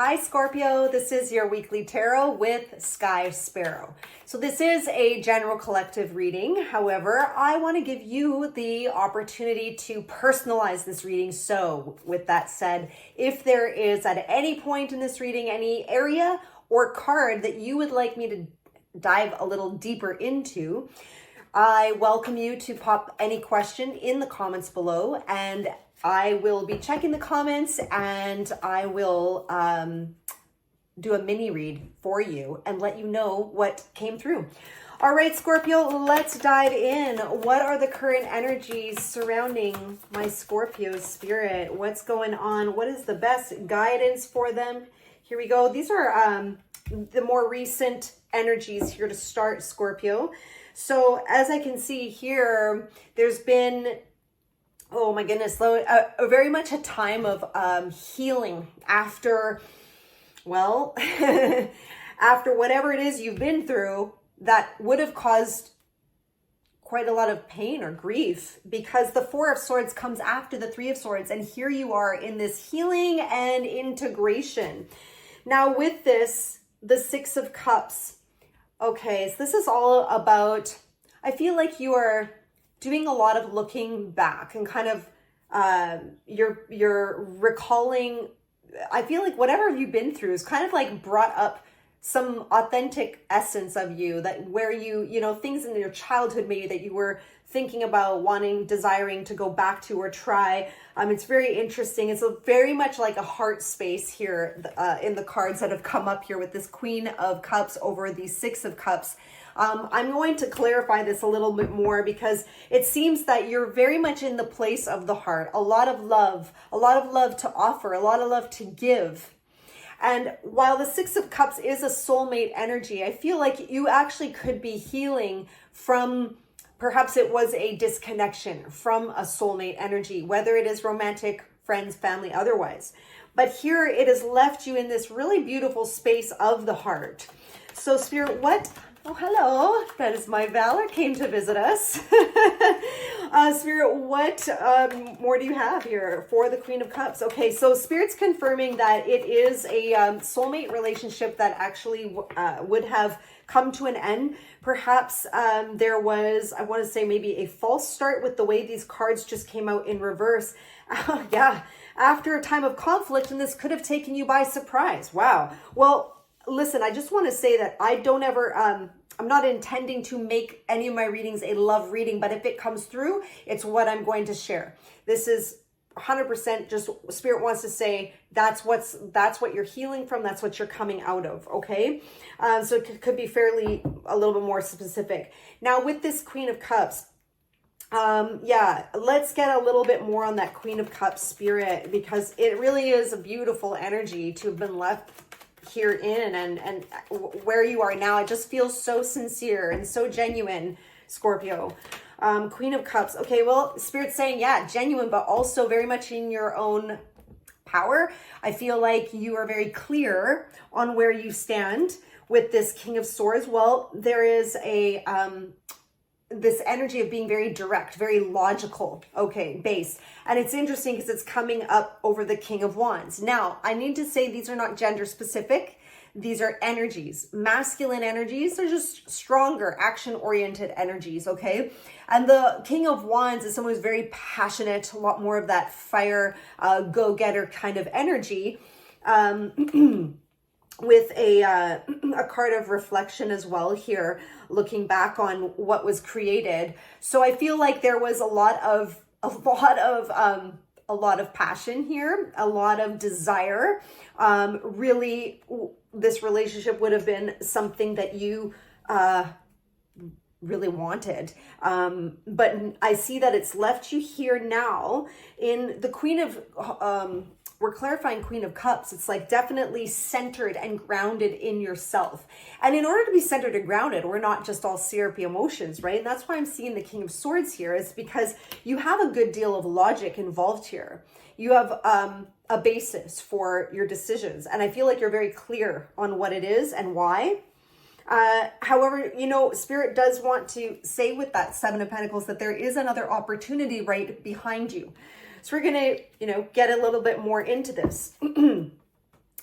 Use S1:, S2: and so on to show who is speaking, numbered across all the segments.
S1: Hi Scorpio, this is your weekly tarot with Sky Sparrow. So this is a general collective reading. However, I want to give you the opportunity to personalize this reading. So with that said, if there is at any point in this reading any area or card that you would like me to dive a little deeper into, I welcome you to pop any question in the comments below, and I will be checking the comments and I will do a mini read for you and let you know what came through. All right, Scorpio, let's dive in. What are the current energies surrounding my Scorpio spirit? What's going on? What is the best guidance for them? Here we go. These are the more recent energies here to start, Scorpio. So as I can see here, there's been, oh my goodness, very much a time of healing after, well, after whatever it is you've been through that would have caused quite a lot of pain or grief, because the Four of Swords comes after the Three of Swords, and here you are in this healing and integration. Now with this, the Six of Cups. Okay, so this is all about, I feel like you are doing a lot of looking back and kind of you're recalling. I feel like whatever you've been through is kind of like brought up some authentic essence of you, that where you know, things in your childhood maybe that you were thinking about wanting, desiring to go back to or try. It's very interesting. It's very much like a heart space here in the cards that have come up here with this Queen of Cups over the Six of Cups. I'm going to clarify this a little bit more because it seems that you're very much in the place of the heart. A lot of love to offer, a lot of love to give. And while the Six of Cups is a soulmate energy, I feel like you actually could be healing from, perhaps it was a disconnection from a soulmate energy, whether it is romantic, friends, family, otherwise. But here it has left you in this really beautiful space of the heart. So Spirit, what? Oh, hello. That is my Valor came to visit us. Spirit, what more do you have here for the Queen of Cups? Okay, so Spirit's confirming that it is a soulmate relationship that actually would have come to an end. Perhaps there was, I want to say, maybe a false start with the way these cards just came out in reverse. Yeah, after a time of conflict, and this could have taken you by surprise. Wow. Well, listen, I just want to say that I don't ever, I'm not intending to make any of my readings a love reading, but if it comes through, it's what I'm going to share. This is 100% just Spirit wants to say that's what you're healing from, that's what you're coming out of, okay? So it could be fairly a little bit more specific. Now with this Queen of Cups, yeah, let's get a little bit more on that Queen of Cups spirit, because it really is a beautiful energy to have been left here in, and where you are now. It just feels so sincere and so genuine, Scorpio. Queen of Cups. Okay, well, Spirit's saying, yeah, genuine, but also very much in your own power. I feel like you are very clear on where you stand with this King of Swords. Well, there is a this energy of being very direct, very logical, okay, based. And it's interesting because it's coming up over the King of Wands. Now, I need to say these are not gender specific. These are energies, masculine energies. They're just stronger, action-oriented energies, okay? And the King of Wands is someone who's very passionate, a lot more of that fire, go-getter kind of energy. With a card of reflection as well here, looking back on what was created. So I feel like there was a lot of passion here, a lot of desire. Really, this relationship would have been something that you really wanted. But I see that it's left you here now in the Queen of we're clarifying Queen of Cups. It's like definitely centered and grounded in yourself. And in order to be centered and grounded, we're not just all syrupy emotions, right? And that's why I'm seeing the King of Swords here, is because you have a good deal of logic involved here. You have a basis for your decisions. And I feel like you're very clear on what it is and why. However, you know, Spirit does want to say with that Seven of Pentacles that there is another opportunity right behind you. So we're going to, you know, get a little bit more into this.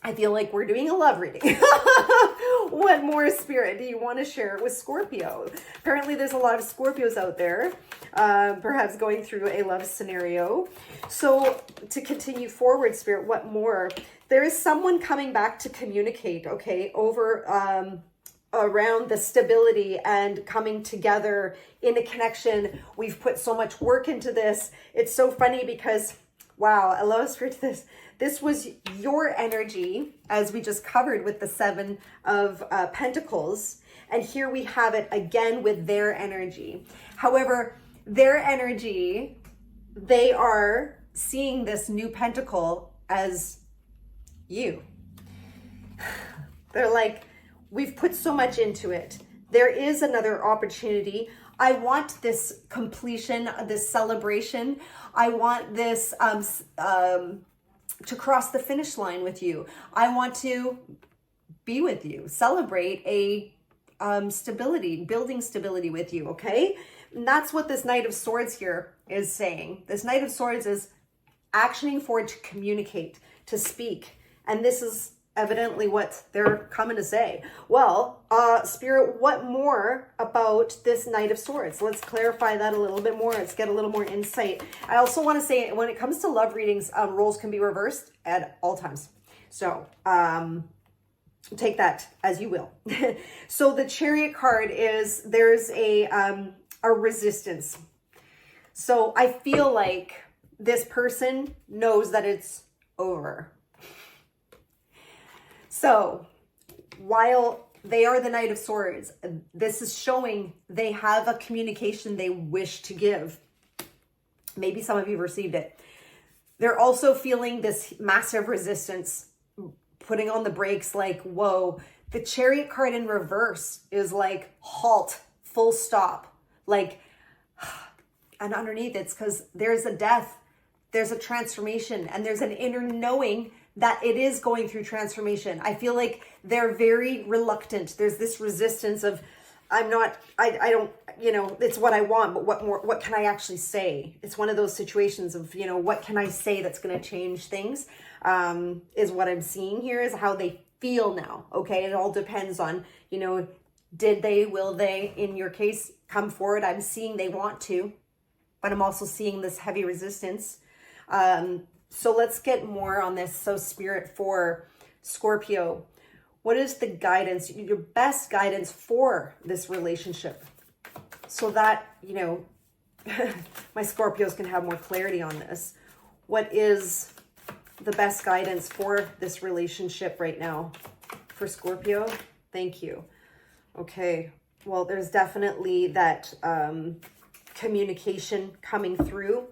S1: I feel like we're doing a love reading. What more, Spirit, do you want to share with Scorpio? Apparently there's a lot of Scorpios out there, perhaps going through a love scenario. So to continue forward, Spirit, what more? There is someone coming back to communicate, okay, over around the stability and coming together in a connection. We've put so much work into this. It's so funny because, wow, I love Spirit this. This was your energy, as we just covered with the Seven of Pentacles. And here we have it again with their energy. However, their energy, they are seeing this new pentacle as you. They're like, we've put so much into it. There is another opportunity. I want this completion, this celebration. I want this to cross the finish line with you. I want to be with you, celebrate a stability, building stability with you, okay? And that's what this Knight of Swords here is saying. This Knight of Swords is actioning forward to communicate, to speak. And this is evidently what they're coming to say. Well, Spirit, what more about this Knight of Swords? Let's clarify that a little bit more. Let's get a little more insight. I also want to say, when it comes to love readings, roles can be reversed at all times. So take that as you will. So the Chariot card is, there's a resistance. So I feel like this person knows that it's over. So while they are the Knight of Swords, this is showing they have a communication they wish to give. Maybe some of you received it. They're also feeling this massive resistance, putting on the brakes like, whoa. The Chariot card in reverse is like, halt, full stop. Like, and underneath it's because there's a death, there's a transformation, and there's an inner knowing that it is going through transformation. I feel like they're very reluctant. There's this resistance of, I don't, it's what I want, but what can I actually say? It's one of those situations of, what can I say that's going to change things, is what I'm seeing here, is how they feel now. Okay. It all depends on, did they, will they, in your case, come forward? I'm seeing they want to, but I'm also seeing this heavy resistance. So let's get more on this. So Spirit, for Scorpio, what is the guidance, your best guidance for this relationship? So that, my Scorpios can have more clarity on this. What is the best guidance for this relationship right now for Scorpio? Thank you. Okay. Well, there's definitely that communication coming through.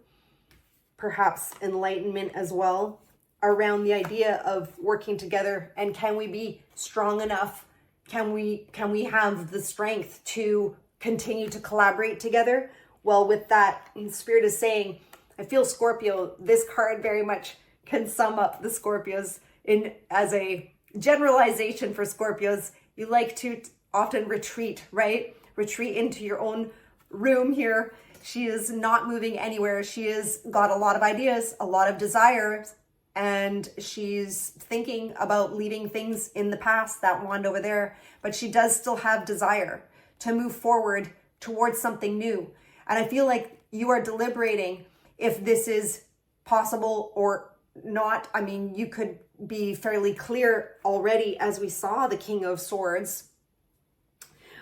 S1: Perhaps enlightenment as well around the idea of working together, and can we be strong enough? Can we have the strength to continue to collaborate together? Well, with that, Spirit is saying, I feel Scorpio, this card very much can sum up the Scorpios in as a generalization for Scorpios. You like to often retreat, right? Retreat into your own room here. She is not moving anywhere. She has got a lot of ideas, a lot of desires, and she's thinking about leaving things in the past, that wand over there, but she does still have desire to move forward towards something new. And I feel like you are deliberating if this is possible or not. I mean, you could be fairly clear already, as we saw the King of Swords.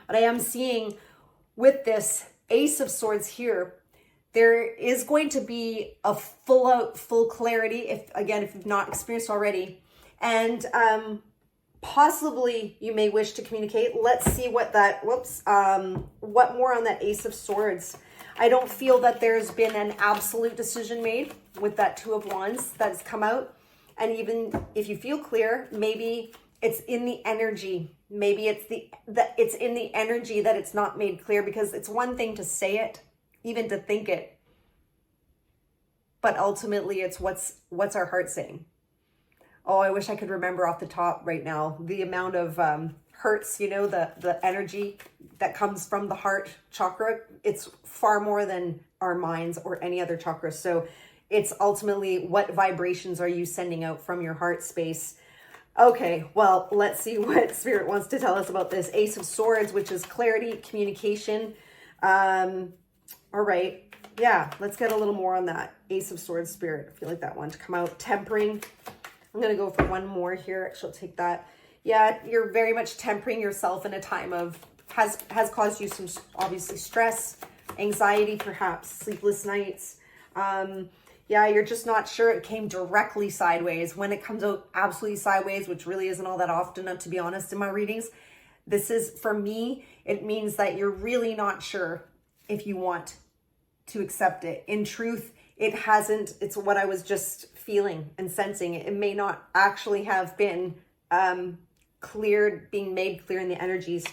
S1: But I am seeing with this Ace of Swords here, there is going to be a full clarity, if you've not experienced already. And possibly you may wish to communicate. Let's see what that, what more on that Ace of Swords. I don't feel that there's been an absolute decision made with that Two of Wands that has come out. And even if you feel clear, maybe it's in the energy. Maybe it's it's in the energy that it's not made clear, because it's one thing to say it, even to think it, but ultimately it's what's our heart saying. Oh, I wish I could remember off the top right now the amount of hertz, the energy that comes from the heart chakra. It's far more than our minds or any other chakra. So it's ultimately, what vibrations are you sending out from your heart space? Okay, well, let's see what Spirit wants to tell us about this. Ace of Swords, which is clarity, communication. All right. Yeah, let's get a little more on that. Ace of Swords, Spirit. I feel like that one to come out. Tempering. I'm going to go for one more here. Actually, I'll take that. Yeah, you're very much tempering yourself in a time of, has caused you some, obviously, stress, anxiety, perhaps, sleepless nights. Yeah, you're just not sure. It came directly sideways. When it comes out absolutely sideways, which really isn't all that often, to be honest, in my readings, this is, for me, it means that you're really not sure if you want to accept it. In truth, it hasn't, it's what I was just feeling and sensing. It may not actually have been cleared, being made clear in the energies.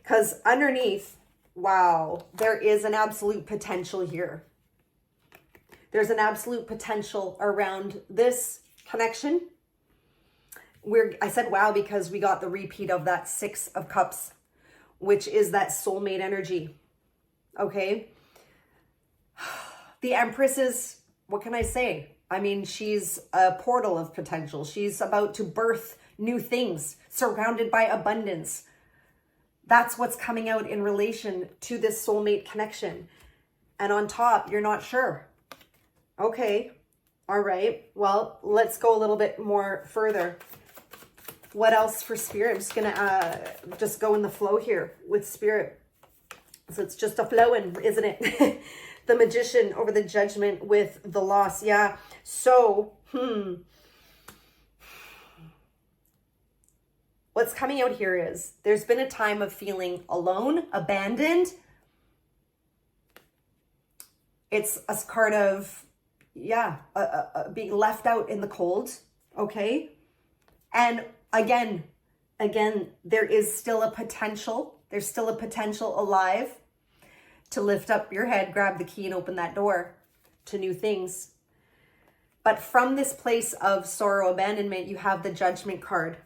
S1: Because underneath, wow, there is an absolute potential here. There's an absolute potential around this connection. I said wow because we got the repeat of that Six of Cups, which is that soulmate energy. Okay. The Empress is, what can I say? I mean, she's a portal of potential. She's about to birth new things, surrounded by abundance. That's what's coming out in relation to this soulmate connection. And on top, you're not sure. Okay. All right. Well, let's go a little bit more further. What else for Spirit? I'm just going to just go in the flow here with Spirit. So it's just a flowing, isn't it? The Magician over the Judgment with the Loss. Yeah. So, what's coming out here is there's been a time of feeling alone, abandoned. It's a card of, yeah, being left out in the cold. Okay. And again, there is still a potential. There's still a potential alive to lift up your head, grab the key and open that door to new things. But from this place of sorrow, abandonment, you have the Judgment card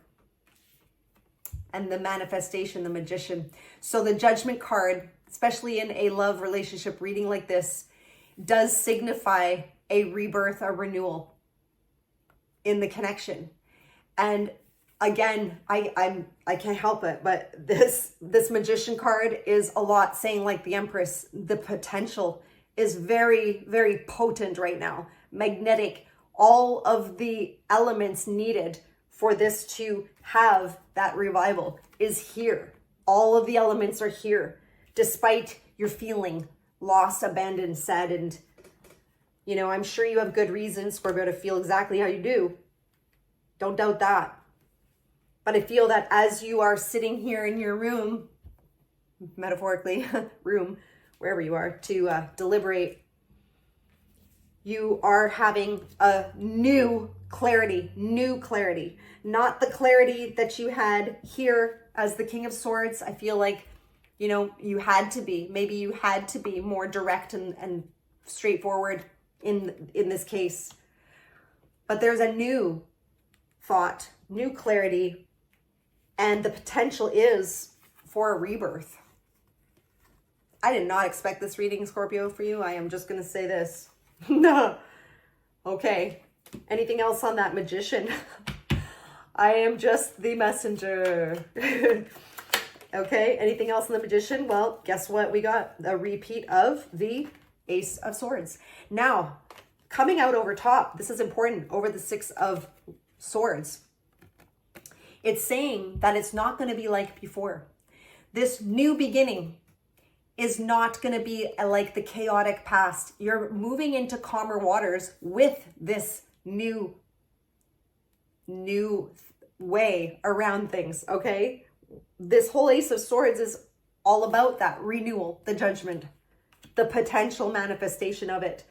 S1: and the manifestation, the Magician. So the Judgment card, especially in a love relationship reading like this, does signify a rebirth, a renewal in the connection. And again, I can't help it, but this Magician card is a lot saying, like the Empress, the potential is very, very potent right now. Magnetic, all of the elements needed for this to have that revival is here. All of the elements are here, despite your feeling lost, abandoned, saddened. You know, I'm sure you have good reasons, Scorpio, to feel exactly how you do. Don't doubt that. But I feel that as you are sitting here in your room, metaphorically, room, wherever you are, to deliberate, you are having a new clarity, not the clarity that you had here as the King of Swords. I feel like, you know, you had to be more direct and straightforward in this case. But there's a new thought, new clarity, and the potential is for a rebirth. I did not expect this reading, Scorpio, for you. I am just going to say this. No. Okay. Anything else on that Magician? I am just the messenger. Okay. Anything else on the Magician? Well, guess what? We got a repeat of the Ace of Swords. Now, coming out over top, this is important, over the Six of Swords. It's saying that it's not going to be like before. This new beginning is not going to be like the chaotic past. You're moving into calmer waters with this new way around things, okay? This whole Ace of Swords is all about that renewal, the Judgment, the potential manifestation of it.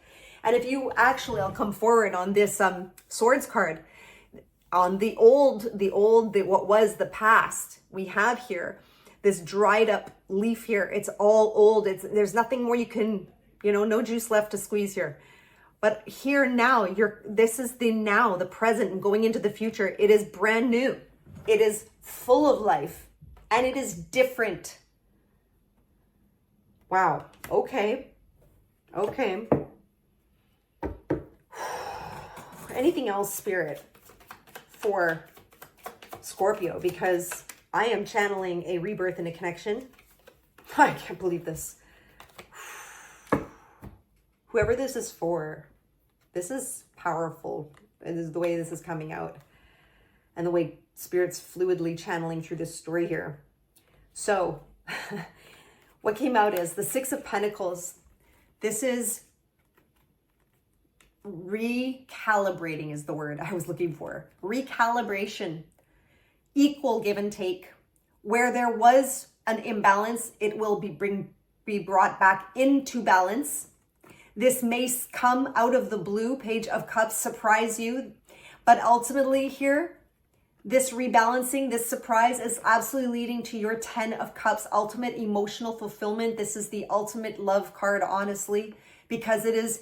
S1: And if you actually, I'll come forward on this Swords card, on what was the past, we have here this dried up leaf here. It's all old. There's nothing more you can, no juice left to squeeze here. But here now, this is the now, the present, and going into the future. It is brand new. It is full of life, and it is different. Wow. Okay. Anything else, Spirit, for Scorpio, because I am channeling a rebirth and a connection. I can't believe this. Whoever this is for, this is powerful. And this is the way this is coming out. And the way Spirit's fluidly channeling through this story here. So, what came out is the Six of Pentacles. This is recalibrating is the word I was looking for. Recalibration. Equal give and take. Where there was an imbalance, it will be brought back into balance. This may come out of the blue, Page of Cups, surprise you. But ultimately here, this rebalancing, this surprise is absolutely leading to your 10 of Cups, ultimate emotional fulfillment. This is the ultimate love card, honestly, because it is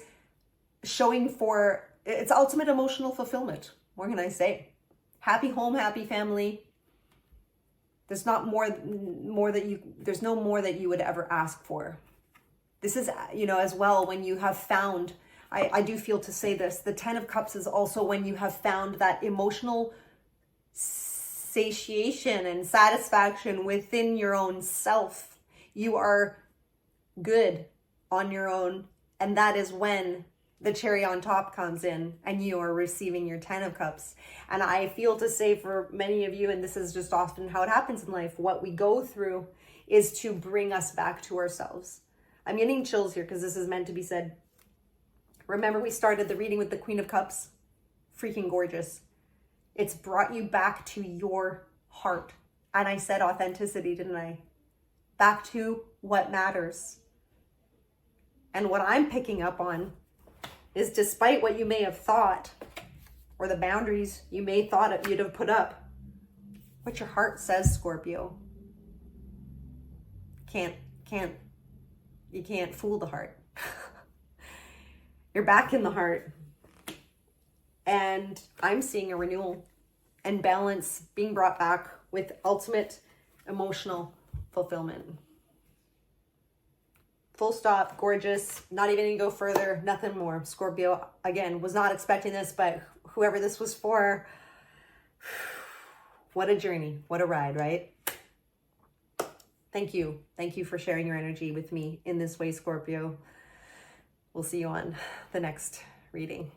S1: showing for its ultimate emotional fulfillment. What can I say? Happy home, happy family. There's not there's no more that you would ever ask for. This is, as well, when you have found, I do feel to say this, the 10 of Cups is also when you have found that emotional satiation and satisfaction within your own self. You are good on your own. And that is when the cherry on top comes in and you are receiving your 10 of Cups. And I feel to say for many of you, and this is just often how it happens in life, what we go through is to bring us back to ourselves. I'm getting chills here because this is meant to be said. Remember, we started the reading with the Queen of Cups? Freaking gorgeous. It's brought you back to your heart. And I said authenticity, didn't I? Back to what matters. And what I'm picking up on is, despite what you may have thought, or the boundaries you may thought you'd have put up, what your heart says, Scorpio. You can't fool the heart. You're back in the heart. And I'm seeing a renewal and balance being brought back with ultimate emotional fulfillment. Full stop, gorgeous, not even gonna go further, nothing more. Scorpio, again, was not expecting this, but whoever this was for, what a journey, what a ride, right? Thank you. Thank you for sharing your energy with me in this way, Scorpio. We'll see you on the next reading.